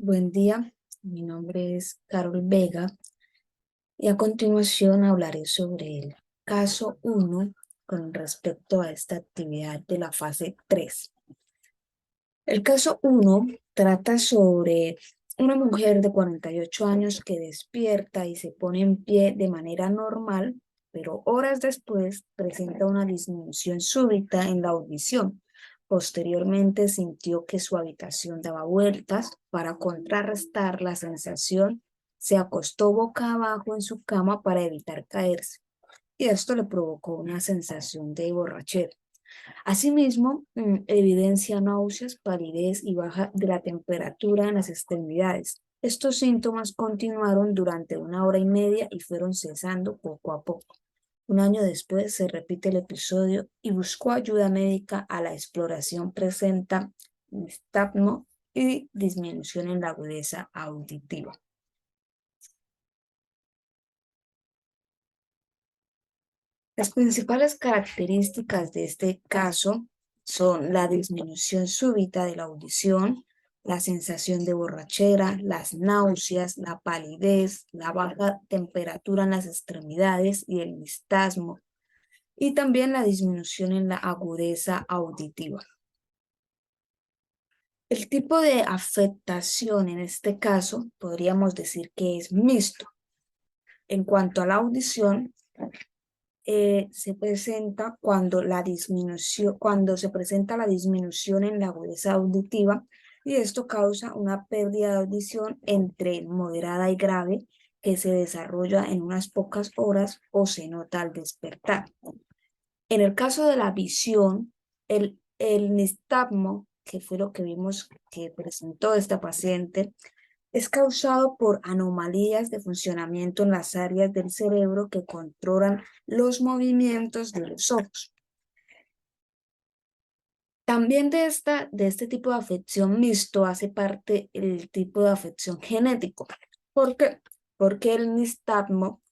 Buen día, mi nombre es Carol Vega y a continuación hablaré sobre el caso 1 con respecto a esta actividad de la fase 3. El caso 1 trata sobre una mujer de 48 años que despierta y se pone en pie de manera normal, pero horas después presenta una disminución súbita en la audición. Posteriormente sintió que su habitación daba vueltas. Para contrarrestar la sensación, se acostó boca abajo en su cama para evitar caerse, y esto le provocó una sensación de borrachera. Asimismo, evidencia náuseas, palidez y baja de la temperatura en las extremidades. Estos síntomas continuaron durante 1 hora y media y fueron cesando poco a poco. Un año después se repite el episodio y buscó ayuda médica. A la exploración presenta nistagmo y disminución en la agudeza auditiva. Las principales características de este caso son la disminución súbita de la audición, la sensación de borrachera, las náuseas, la palidez, la baja temperatura en las extremidades y el nistagmo, y también la disminución en la agudeza auditiva. El tipo de afectación en este caso podríamos decir que es mixto. En cuanto a la audición, se presenta cuando se presenta la disminución en la agudeza auditiva, y esto causa una pérdida de audición entre moderada y grave que se desarrolla en unas pocas horas o se nota al despertar. En el caso de la visión, el nistagmo, que fue lo que vimos que presentó esta paciente, es causado por anomalías de funcionamiento en las áreas del cerebro que controlan los movimientos de los ojos. También de este tipo de afección mixto hace parte el tipo de afección genético. ¿Por qué? Porque el nistagmo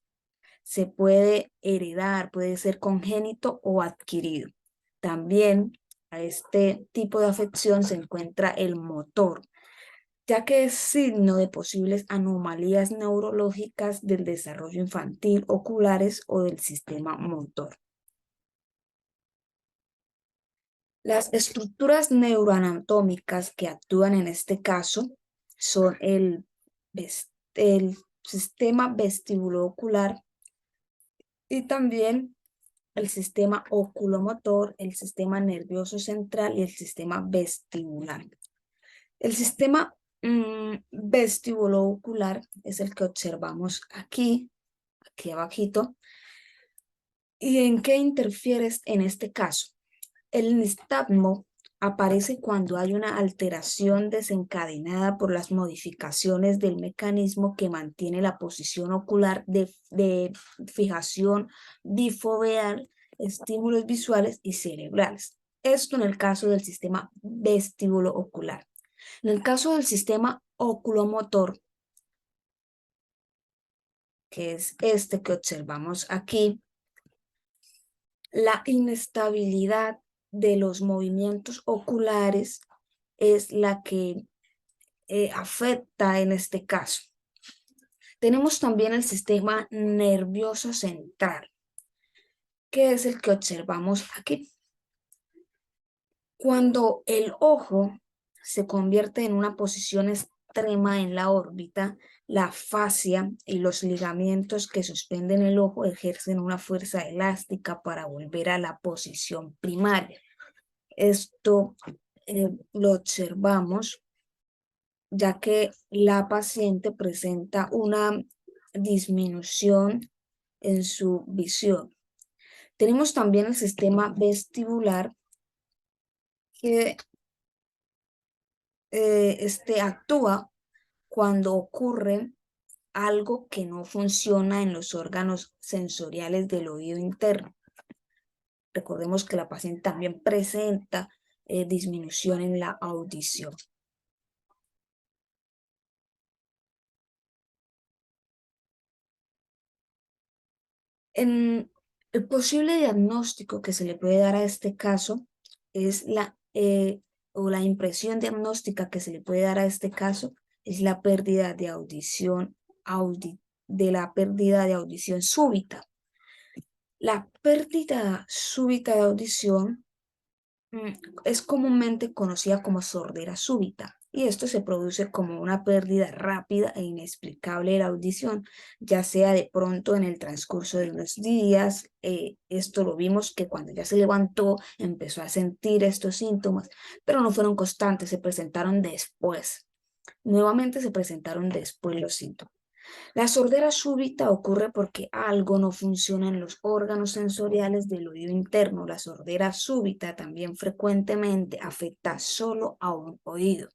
se puede heredar, puede ser congénito o adquirido. También a este tipo de afección se encuentra el motor, ya que es signo de posibles anomalías neurológicas del desarrollo infantil, oculares o del sistema motor. Las estructuras neuroanatómicas que actúan en este caso son el sistema vestibulo-ocular y también el sistema oculomotor, el sistema nervioso central y el sistema vestibular. El sistema vestibulo-ocular es el que observamos aquí abajito. ¿Y en qué interfiere en este caso? El nistagmo aparece cuando hay una alteración desencadenada por las modificaciones del mecanismo que mantiene la posición ocular de fijación bifoveal, estímulos visuales y cerebrales. Esto en el caso del sistema vestíbulo ocular. En el caso del sistema oculomotor, que es este que observamos aquí, la inestabilidad de los movimientos oculares es la que afecta en este caso. Tenemos también el sistema nervioso central, que es el que observamos aquí. Cuando el ojo se convierte en una posición extrema en la órbita, la fascia y los ligamentos que suspenden el ojo ejercen una fuerza elástica para volver a la posición primaria. Esto lo observamos ya que la paciente presenta una disminución en su visión. Tenemos también el sistema vestibular que actúa cuando ocurre algo que no funciona en los órganos sensoriales del oído interno. Recordemos que la paciente también presenta disminución en la audición. El posible diagnóstico que se le puede dar a este caso es la impresión diagnóstica que se le puede dar a este caso es la pérdida de audición, de la pérdida de audición súbita. La pérdida súbita de audición mm, es comúnmente conocida como sordera súbita, y esto se produce como una pérdida rápida e inexplicable de la audición, ya sea de pronto en el transcurso de unos días. Esto lo vimos que cuando ya se levantó empezó a sentir estos síntomas, pero no fueron constantes, se presentaron después. Nuevamente se presentaron después los síntomas. La sordera súbita ocurre porque algo no funciona en los órganos sensoriales del oído interno. La sordera súbita también frecuentemente afecta solo a un oído.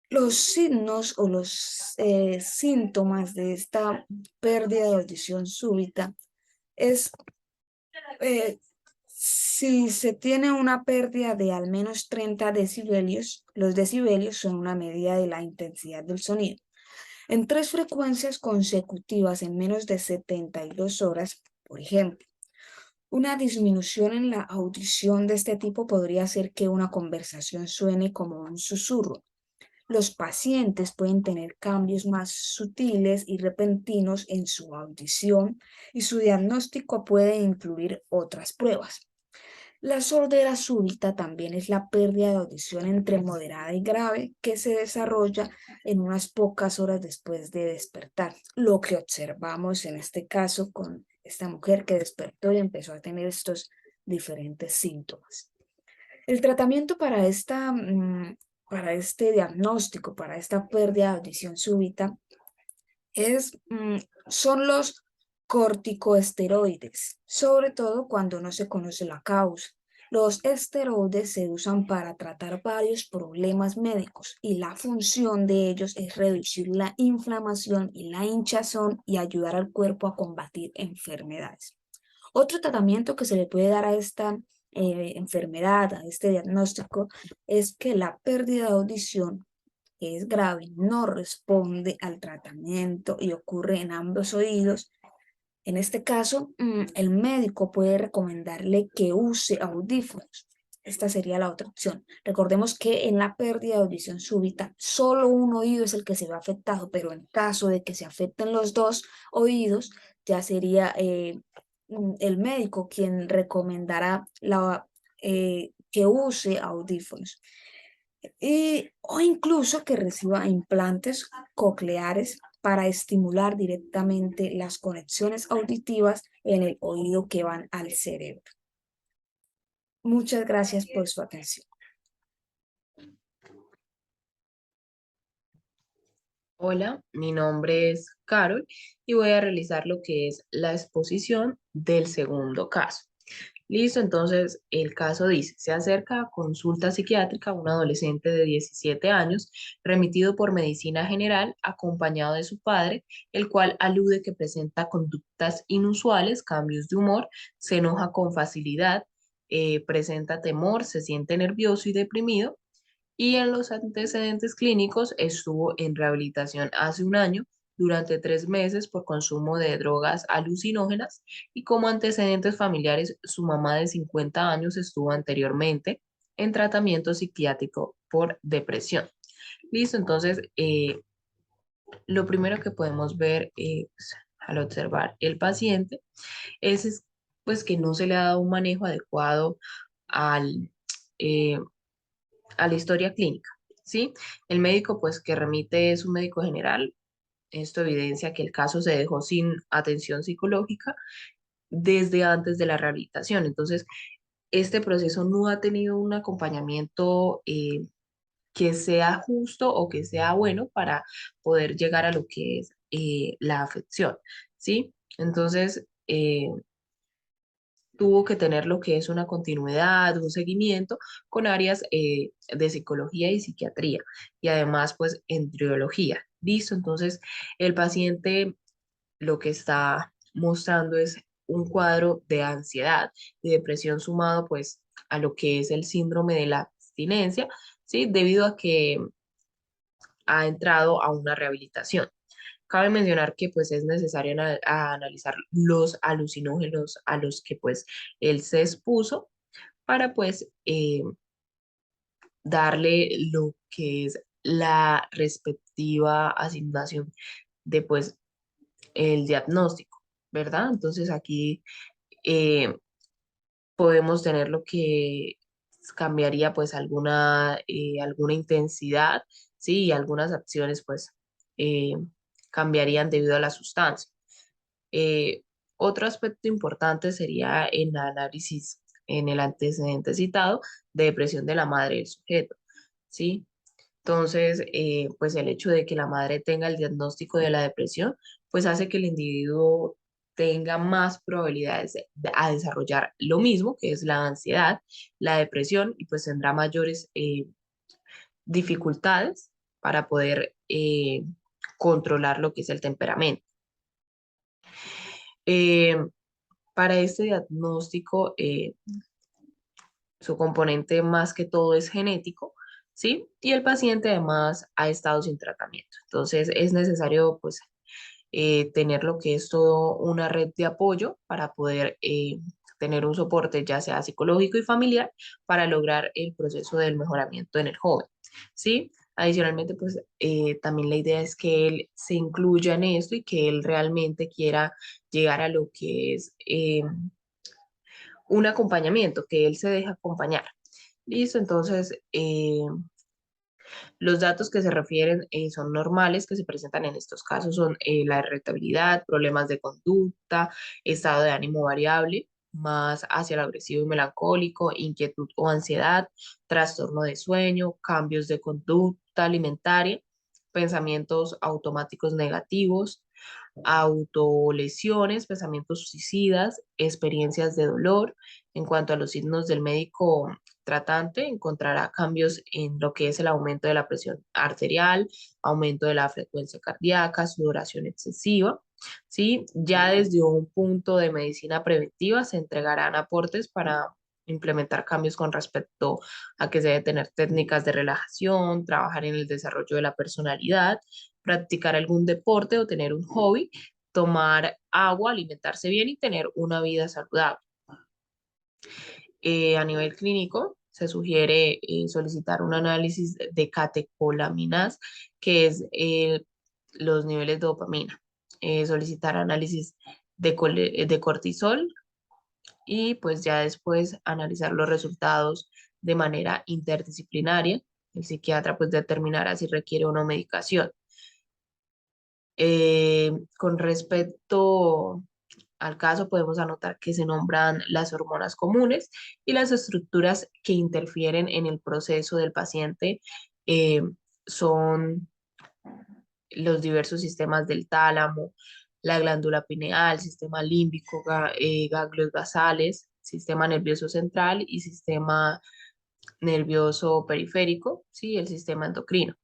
Los signos o los síntomas de esta pérdida de audición súbita es si se tiene una pérdida de al menos 30 decibelios. Los decibelios son una medida de la intensidad del sonido en 3 frecuencias consecutivas en menos de 72 horas, por ejemplo. Una disminución en la audición de este tipo podría hacer que una conversación suene como un susurro. Los pacientes pueden tener cambios más sutiles y repentinos en su audición, y su diagnóstico puede incluir otras pruebas. La sordera súbita también es la pérdida de audición entre moderada y grave que se desarrolla en unas pocas horas después de despertar. Lo que observamos en este caso con esta mujer que despertó y empezó a tener estos diferentes síntomas. El tratamiento para este diagnóstico, para esta pérdida de audición súbita, son los corticoesteroides, sobre todo cuando no se conoce la causa. Los esteroides se usan para tratar varios problemas médicos, y la función de ellos es reducir la inflamación y la hinchazón y ayudar al cuerpo a combatir enfermedades. Otro tratamiento que se le puede dar a esta enfermedad, a este diagnóstico, es que la pérdida de audición, que es grave, no responde al tratamiento y ocurre en ambos oídos. En este caso, el médico puede recomendarle que use audífonos. Esta sería la otra opción. Recordemos que en la pérdida de audición súbita, solo un oído es el que se ve afectado, pero en caso de que se afecten los dos oídos, ya sería el médico quien recomendará que use audífonos, o incluso que reciba implantes cocleares para estimular directamente las conexiones auditivas en el oído que van al cerebro. Muchas gracias por su atención. Hola, mi nombre es Carol y voy a realizar lo que es la exposición del segundo caso. Listo, entonces el caso dice, se acerca a consulta psiquiátrica un adolescente de 17 años remitido por medicina general acompañado de su padre, el cual alude que presenta conductas inusuales, cambios de humor, se enoja con facilidad, presenta temor, se siente nervioso y deprimido, y en los antecedentes clínicos estuvo en rehabilitación hace un año durante 3 meses por consumo de drogas alucinógenas, y como antecedentes familiares su mamá de 50 años estuvo anteriormente en tratamiento psiquiátrico por depresión. Listo, entonces lo primero que podemos ver al observar el paciente es pues que no se le ha dado un manejo adecuado al, eh, a la historia clínica, ¿sí? El médico, pues, que remite es un médico general. Esto evidencia que el caso se dejó sin atención psicológica desde antes de la rehabilitación. Entonces, este proceso no ha tenido un acompañamiento que sea justo o que sea bueno para poder llegar a lo que es la afección, ¿sí? Entonces, tuvo que tener lo que es una continuidad, un seguimiento con áreas de psicología y psiquiatría, y además pues embriología. Listo, entonces el paciente lo que está mostrando es un cuadro de ansiedad y depresión sumado pues a lo que es el síndrome de la abstinencia, ¿sí? Debido a que ha entrado a una rehabilitación. Cabe mencionar que pues es necesario analizar los alucinógenos a los que pues él se expuso para pues darle lo que es la respectiva asignación de pues el diagnóstico, ¿verdad? Entonces aquí eh, podemos tener lo que cambiaría pues alguna intensidad, ¿sí? Y algunas acciones pues eh, cambiarían debido a la sustancia. Eh, Otro aspecto importante sería en el análisis, en el antecedente citado de depresión de la madre del sujeto, ¿sí? Entonces, pues el hecho de que la madre tenga el diagnóstico de la depresión, pues hace que el individuo tenga más probabilidades a desarrollar lo mismo, que es la ansiedad, la depresión, y pues tendrá mayores dificultades para poder controlar lo que es el temperamento. Eh, para este diagnóstico, su componente más que todo es genético, ¿sí? Y el paciente además ha estado sin tratamiento. Entonces es necesario pues tener lo que es todo una red de apoyo para poder tener un soporte ya sea psicológico y familiar para lograr el proceso del mejoramiento en el joven, ¿sí? Adicionalmente, pues también la idea es que él se incluya en esto y que él realmente quiera llegar a lo que es un acompañamiento, que él se deje acompañar. Listo, entonces los datos que se refieren son normales que se presentan en estos casos son la irritabilidad, problemas de conducta, estado de ánimo variable, más hacia el agresivo y melancólico, inquietud o ansiedad, trastorno de sueño, cambios de conducta alimentaria, pensamientos automáticos negativos, autolesiones, pensamientos suicidas, experiencias de dolor. En cuanto a los signos del médico tratante, encontrará cambios en lo que es el aumento de la presión arterial, aumento de la frecuencia cardíaca, sudoración excesiva. ¿Sí? Ya desde un punto de medicina preventiva se entregarán aportes para implementar cambios con respecto a que se debe tener técnicas de relajación, trabajar en el desarrollo de la personalidad, practicar algún deporte o tener un hobby, tomar agua, alimentarse bien y tener una vida saludable. A nivel clínico, se sugiere solicitar un análisis de catecolaminas, que es los niveles de dopamina, solicitar análisis de cortisol y pues ya después analizar los resultados de manera interdisciplinaria. El psiquiatra pues determinará si requiere una medicación. Con respecto al caso, podemos anotar que se nombran las hormonas comunes y las estructuras que interfieren en el proceso del paciente eh, son los diversos sistemas del tálamo, la glándula pineal, sistema límbico, ganglios basales, sistema nervioso central y sistema nervioso periférico, ¿sí? El sistema endocrino.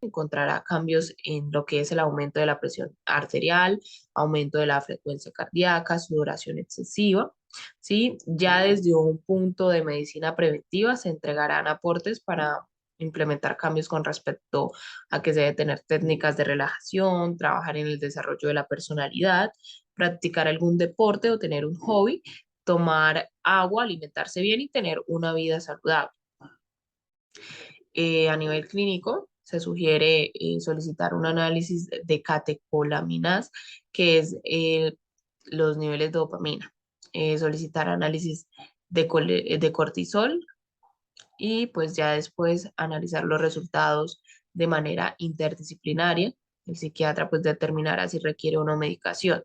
Encontrará cambios en lo que es el aumento de la presión arterial, aumento de la frecuencia cardíaca, sudoración excesiva, ¿sí? Ya desde un punto de medicina preventiva se entregarán aportes para implementar cambios con respecto a que se debe tener técnicas de relajación, trabajar en el desarrollo de la personalidad, practicar algún deporte o tener un hobby, tomar agua, alimentarse bien y tener una vida saludable. A nivel clínico, se sugiere solicitar un análisis de catecolaminas, que es los niveles de dopamina, solicitar análisis de cortisol y pues ya después analizar los resultados de manera interdisciplinaria. El psiquiatra pues determinará si requiere una medicación.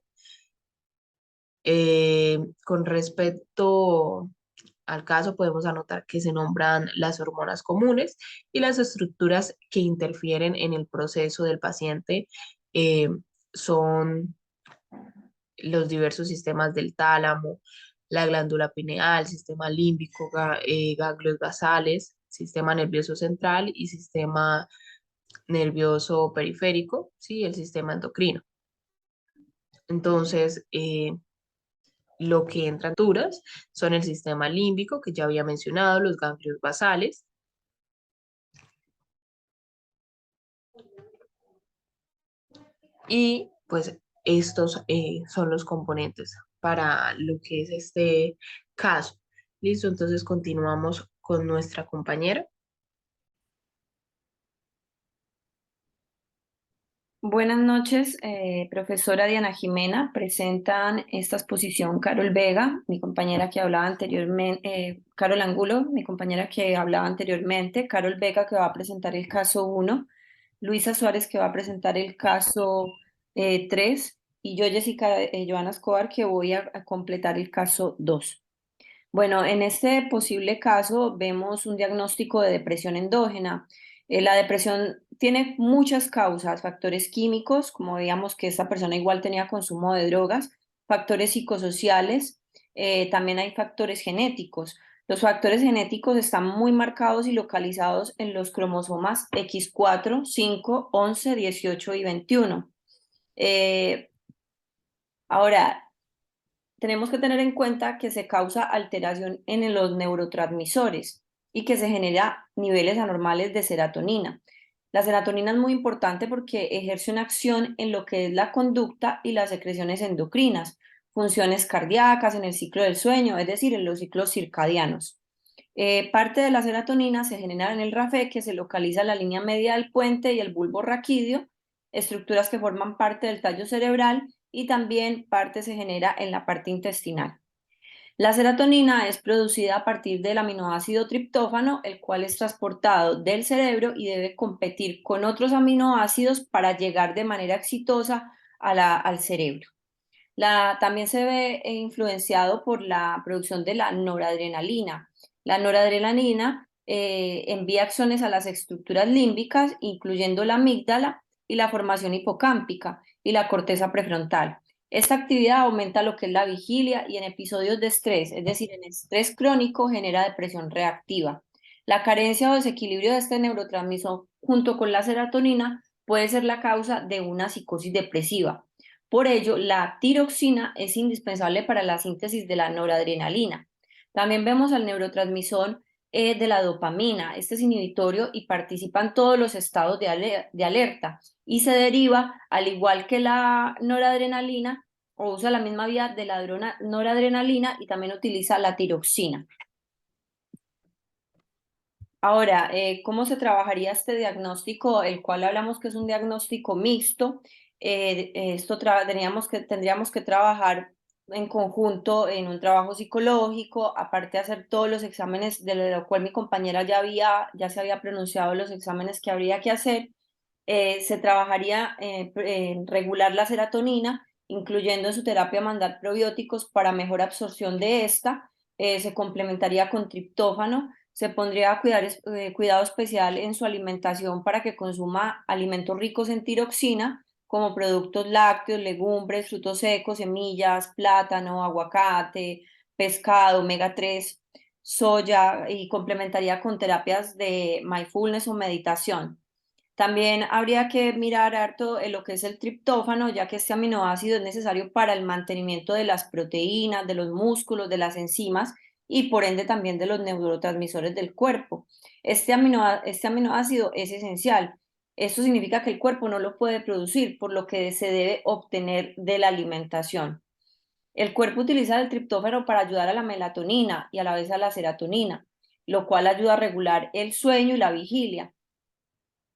Con respecto al caso, podemos anotar que se nombran las hormonas comunes y las estructuras que interfieren en el proceso del paciente eh, son los diversos sistemas del tálamo, la glándula pineal, sistema límbico, ganglios basales, sistema nervioso central y sistema nervioso periférico, ¿sí? El sistema endocrino. Entonces, lo que entra en alturas son el sistema límbico, que ya había mencionado, los ganglios basales, y pues estos son los componentes para lo que es este caso. Listo, entonces continuamos con nuestra compañera. Buenas noches, profesora Diana Jimena. Presentan esta exposición Carol Vega, mi compañera que hablaba anteriormente, Carol Angulo, mi compañera que hablaba anteriormente, Carol Vega que va a presentar el caso 1, Luisa Suárez que va a presentar el caso 3 y yo, Jessica Joana Escobar, que voy a completar el caso 2. Bueno, en este posible caso vemos un diagnóstico de depresión endógena. La depresión tiene muchas causas, factores químicos, como veíamos que esta persona igual tenía consumo de drogas, factores psicosociales, también hay factores genéticos. Los factores genéticos están muy marcados y localizados en los cromosomas X4, 5, 11, 18 y 21. Eh, ahora, tenemos que tener en cuenta que se causa alteración en los neurotransmisores y que se genera niveles anormales de serotonina. La serotonina es muy importante porque ejerce una acción en lo que es la conducta y las secreciones endocrinas, funciones cardíacas en el ciclo del sueño, es decir, en los ciclos circadianos. Parte de la serotonina se genera en el RAFE, que se localiza en la línea media del puente y el bulbo raquídeo, estructuras que forman parte del tallo cerebral, y también parte se genera en la parte intestinal. La serotonina es producida a partir del aminoácido triptófano, el cual es transportado del cerebro y debe competir con otros aminoácidos para llegar de manera exitosa al cerebro. También se ve influenciado por la producción de la noradrenalina. La noradrenalina envía acciones a las estructuras límbicas, incluyendo la amígdala y la formación hipocámpica y la corteza prefrontal. Esta actividad aumenta lo que es la vigilia y en episodios de estrés, es decir, en estrés crónico, genera depresión reactiva. La carencia o desequilibrio de este neurotransmisor junto con la serotonina puede ser la causa de una psicosis depresiva. Por ello, la tiroxina es indispensable para la síntesis de la noradrenalina. También vemos al neurotransmisor de la dopamina. Este es inhibitorio y participa en todos los estados de alerta y se deriva, al igual que la noradrenalina, o usa la misma vía de la noradrenalina y también utiliza la tiroxina. Ahora, ¿cómo se trabajaría este diagnóstico, el cual hablamos que es un diagnóstico mixto? Tendríamos que trabajar en conjunto en un trabajo psicológico, aparte de hacer todos los exámenes, de lo cual mi compañera ya se había pronunciado los exámenes que habría que hacer. Se trabajaría en regular la serotonina, incluyendo en su terapia mandar probióticos para mejor absorción de esta. Se complementaría con triptófano. Se pondría cuidado especial en su alimentación para que consuma alimentos ricos en tiroxina, como productos lácteos, legumbres, frutos secos, semillas, plátano, aguacate, pescado, omega 3, soya, y complementaría con terapias de mindfulness o meditación. También habría que mirar harto en lo que es el triptófano, ya que este aminoácido es necesario para el mantenimiento de las proteínas, de los músculos, de las enzimas y por ende también de los neurotransmisores del cuerpo. Este aminoácido es esencial. Esto significa que el cuerpo no lo puede producir, por lo que se debe obtener de la alimentación. El cuerpo utiliza el triptófano para ayudar a la melatonina y a la vez a la serotonina, lo cual ayuda a regular el sueño y la vigilia.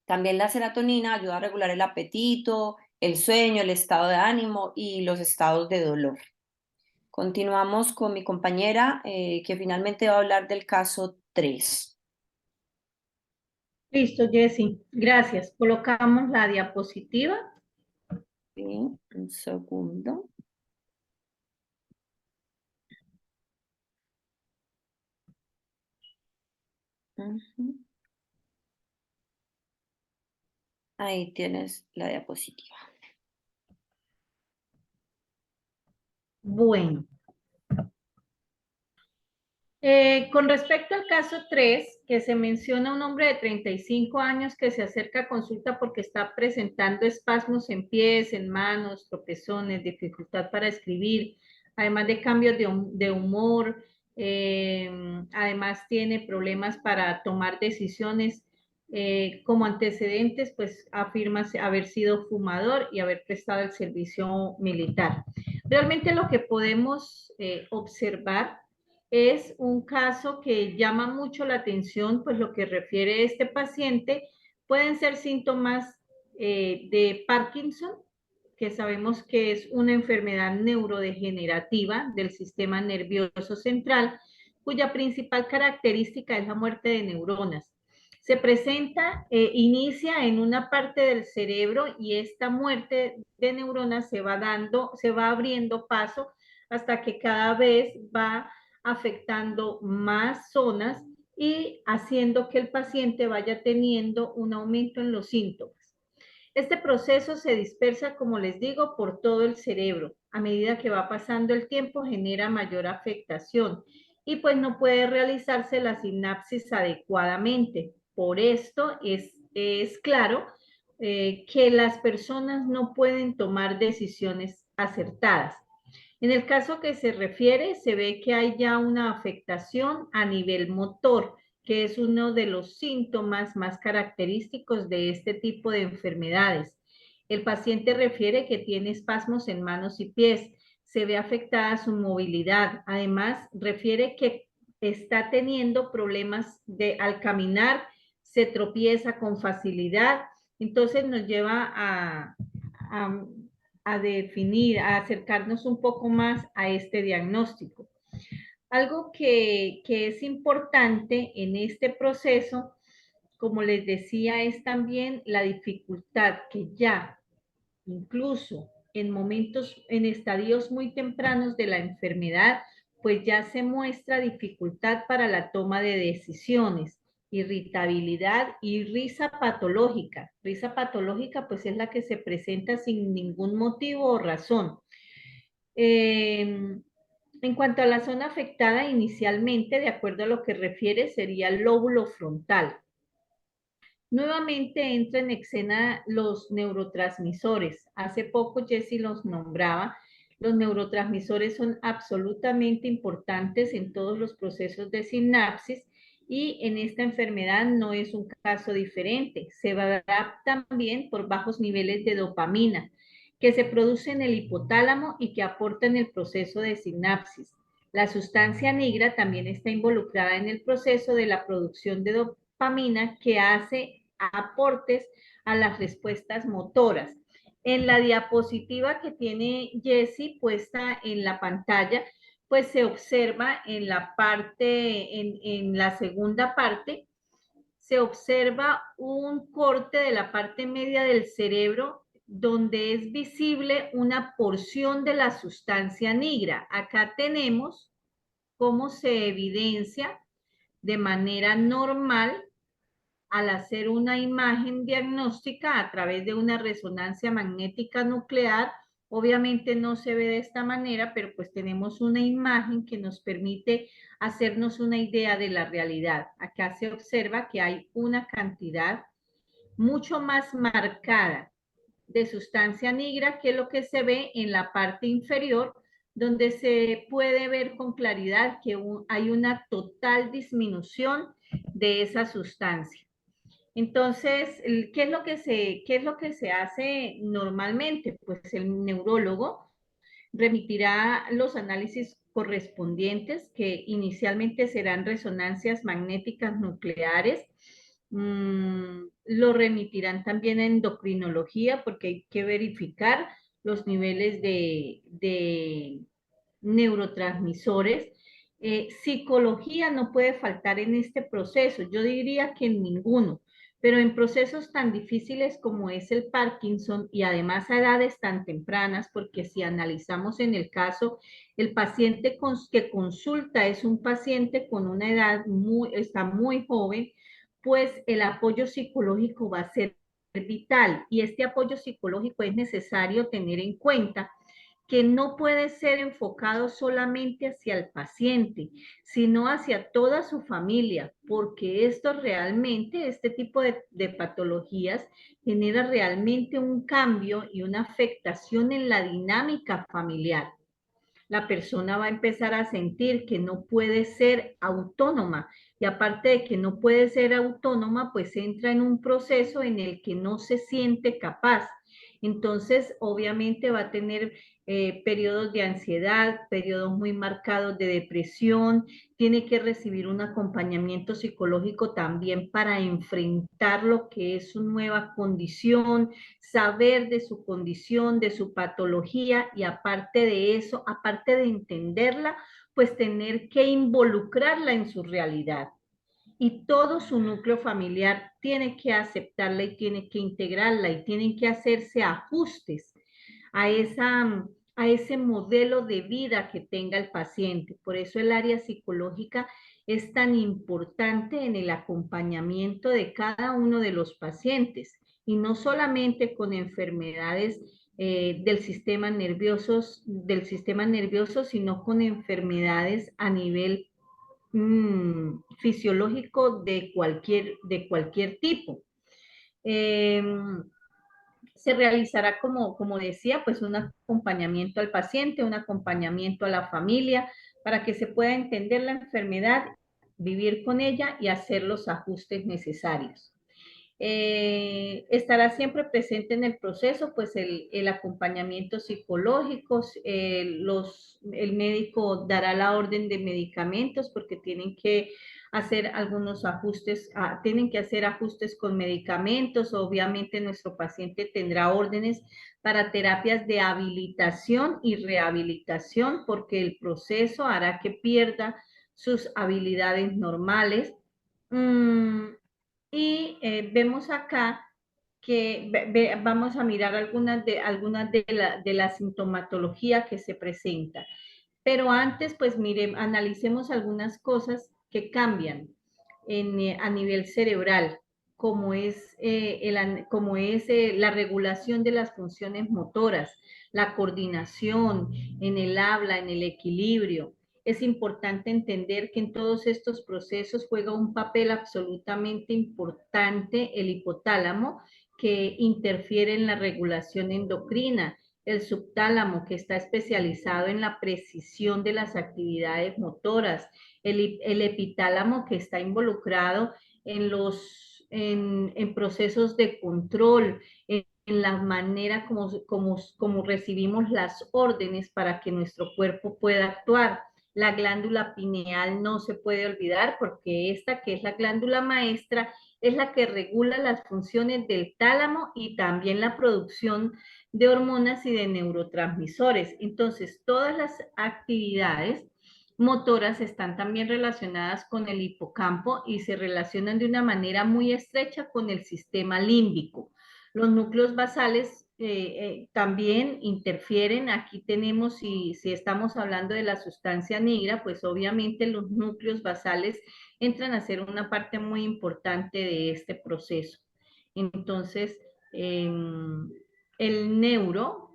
También la serotonina ayuda a regular el apetito, el sueño, el estado de ánimo y los estados de dolor. Continuamos con mi compañera que finalmente va a hablar del caso 3. Listo, Jessy. Gracias. Colocamos la diapositiva. Sí, un segundo. Ahí tienes la diapositiva. Bueno. Con respecto al caso 3, que se menciona un hombre de 35 años que se acerca a consulta porque está presentando espasmos en pies, en manos, tropezones, dificultad para escribir, además de cambios de humor, además tiene problemas para tomar decisiones. Como antecedentes, pues afirma haber sido fumador y haber prestado el servicio militar. Realmente lo que podemos observar es un caso que llama mucho la atención, pues lo que refiere este paciente pueden ser síntomas de Parkinson, que sabemos que es una enfermedad neurodegenerativa del sistema nervioso central, cuya principal característica es la muerte de neuronas. Se presenta, inicia en una parte del cerebro y esta muerte de neuronas se va abriendo paso hasta que cada vez va afectando más zonas y haciendo que el paciente vaya teniendo un aumento en los síntomas. Este proceso se dispersa, como les digo, por todo el cerebro. A medida que va pasando el tiempo, genera mayor afectación y pues no puede realizarse la sinapsis adecuadamente. Por esto es claro que las personas no pueden tomar decisiones acertadas. En el caso que se refiere, se ve que hay ya una afectación a nivel motor, que es uno de los síntomas más característicos de este tipo de enfermedades. El paciente refiere que tiene espasmos en manos y pies, se ve afectada su movilidad. Además, refiere que está teniendo problemas al caminar, se tropieza con facilidad. Entonces nos lleva a definir, a acercarnos un poco más a este diagnóstico. Algo que es importante en este proceso, como les decía, es también la dificultad que ya, incluso en momentos, en estadios muy tempranos de la enfermedad, pues ya se muestra dificultad para la toma de decisiones, irritabilidad y risa patológica. Risa patológica pues es la que se presenta sin ningún motivo o razón. En cuanto a la zona afectada inicialmente, de acuerdo a lo que refiere, sería el lóbulo frontal. Nuevamente entra en escena los neurotransmisores. Hace poco Jessy los nombraba. Los neurotransmisores son absolutamente importantes en todos los procesos de sinapsis y en esta enfermedad no es un caso diferente. Se va a dar también por bajos niveles de dopamina que se produce en el hipotálamo y que aporta en el proceso de sinapsis. La sustancia negra también está involucrada en el proceso de la producción de dopamina que hace aportes a las respuestas motoras. En la diapositiva que tiene Jessy puesta en la pantalla, pues se observa en la parte, en la segunda parte, se observa un corte de la parte media del cerebro donde es visible una porción de la sustancia negra. Acá tenemos cómo se evidencia de manera normal al hacer una imagen diagnóstica a través de una resonancia magnética nuclear. Obviamente no se ve de esta manera, pero pues tenemos una imagen que nos permite hacernos una idea de la realidad. Acá se observa que hay una cantidad mucho más marcada de sustancia negra que lo que se ve en la parte inferior, donde se puede ver con claridad que hay una total disminución de esa sustancia. Entonces, ¿qué es lo que se hace normalmente? Pues el neurólogo remitirá los análisis correspondientes, que inicialmente serán resonancias magnéticas nucleares. Lo remitirán también a endocrinología, porque hay que verificar los niveles de neurotransmisores. Psicología no puede faltar en este proceso, yo diría que en ninguno, pero en procesos tan difíciles como es el Parkinson y además a edades tan tempranas, porque si analizamos en el caso, el paciente que consulta es un paciente con una edad está muy joven, pues el apoyo psicológico va a ser vital y este apoyo psicológico es necesario tener en cuenta que no puede ser enfocado solamente hacia el paciente, sino hacia toda su familia, porque esto realmente, este tipo de patologías genera realmente un cambio y una afectación en la dinámica familiar. La persona va a empezar a sentir que no puede ser autónoma y aparte de que no puede ser autónoma, pues entra en un proceso en el que no se siente capaz Entonces, obviamente va a tener periodos de ansiedad, periodos muy marcados de depresión, tiene que recibir un acompañamiento psicológico también para enfrentar lo que es su nueva condición, saber de su condición, de su patología y aparte de eso, aparte de entenderla, pues tener que involucrarla en su realidad. Y todo su núcleo familiar tiene que aceptarla y tiene que integrarla y tienen que hacerse ajustes a a ese modelo de vida que tenga el paciente. Por eso el área psicológica es tan importante en el acompañamiento de cada uno de los pacientes y no solamente con enfermedades del sistema nervioso, sino con enfermedades a nivel fisiológico de cualquier tipo. Se realizará, como decía, pues un acompañamiento al paciente, un acompañamiento a la familia, para que se pueda entender la enfermedad, vivir con ella y hacer los ajustes necesarios. Estará siempre presente en el proceso, pues el acompañamiento psicológico, el médico dará la orden de medicamentos porque tienen que hacer algunos ajustes, tienen que hacer ajustes con medicamentos. Obviamente nuestro paciente tendrá órdenes para terapias de habilitación y rehabilitación porque el proceso hará que pierda sus habilidades normales. Y vemos acá que vamos a mirar algunas de la sintomatología que se presenta. Pero antes, pues analicemos algunas cosas que cambian a nivel cerebral, como es la regulación de las funciones motoras, la coordinación en el habla, en el equilibrio. Es importante entender que en todos estos procesos juega un papel absolutamente importante el hipotálamo, que interfiere en la regulación endocrina, el subtálamo, que está especializado en la precisión de las actividades motoras, el epitálamo, que está involucrado en procesos de control, en la manera como recibimos las órdenes para que nuestro cuerpo pueda actuar. La glándula pineal no se puede olvidar porque esta, que es la glándula maestra, es la que regula las funciones del tálamo y también la producción de hormonas y de neurotransmisores. Entonces, todas las actividades motoras están también relacionadas con el hipocampo y se relacionan de una manera muy estrecha con el sistema límbico. Los núcleos basales también interfieren. Aquí tenemos, si estamos hablando de la sustancia negra, pues obviamente los núcleos basales entran a ser una parte muy importante de este proceso. Entonces, el neuro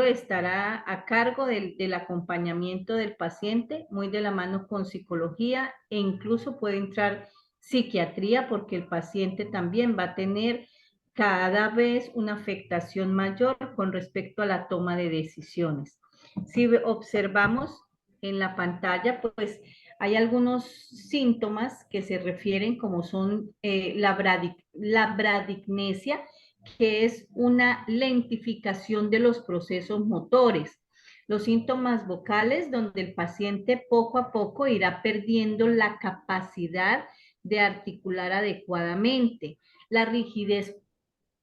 estará a cargo del acompañamiento del paciente, muy de la mano con psicología e incluso puede entrar psiquiatría porque el paciente también va a tener cada vez una afectación mayor con respecto a la toma de decisiones. Si observamos en la pantalla, pues hay algunos síntomas que se refieren como son la bradicnesia, que es una lentificación de los procesos motores. Los síntomas vocales, donde el paciente poco a poco irá perdiendo la capacidad de articular adecuadamente. La rigidez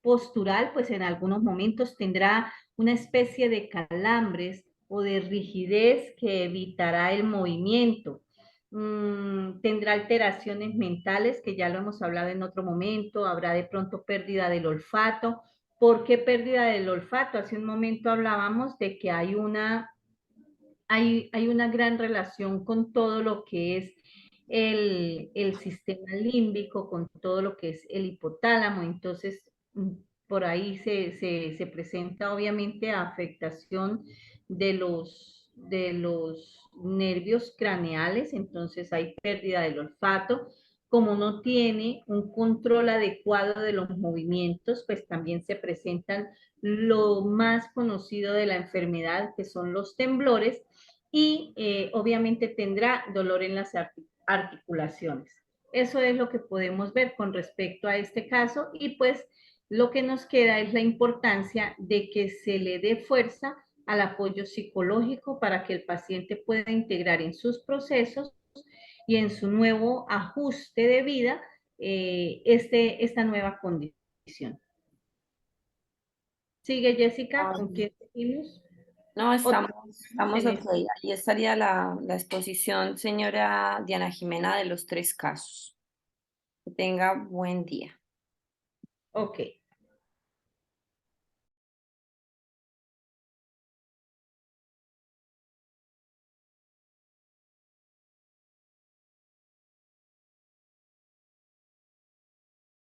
postural, pues en algunos momentos tendrá una especie de calambres o de rigidez que evitará el movimiento. Tendrá alteraciones mentales, que ya lo hemos hablado en otro momento, habrá de pronto pérdida del olfato. ¿Por qué pérdida del olfato? Hace un momento hablábamos de que hay una gran relación con todo lo que es el sistema límbico, con todo lo que es el hipotálamo. Entonces, por ahí se presenta obviamente afectación de los nervios craneales, entonces hay pérdida del olfato. Como no tiene un control adecuado de los movimientos, pues también se presentan lo más conocido de la enfermedad, que son los temblores, y obviamente tendrá dolor en las articulaciones. Eso es lo que podemos ver con respecto a este caso y pues lo que nos queda es la importancia de que se le dé fuerza al apoyo psicológico para que el paciente pueda integrar en sus procesos y en su nuevo ajuste de vida esta nueva condición. ¿Sigue, Jessica? ¿Con qué seguimos? No, estamos en ok. Ahí estaría la exposición, señora Diana Jimena, de los 3 casos. Que tenga buen día. Ok.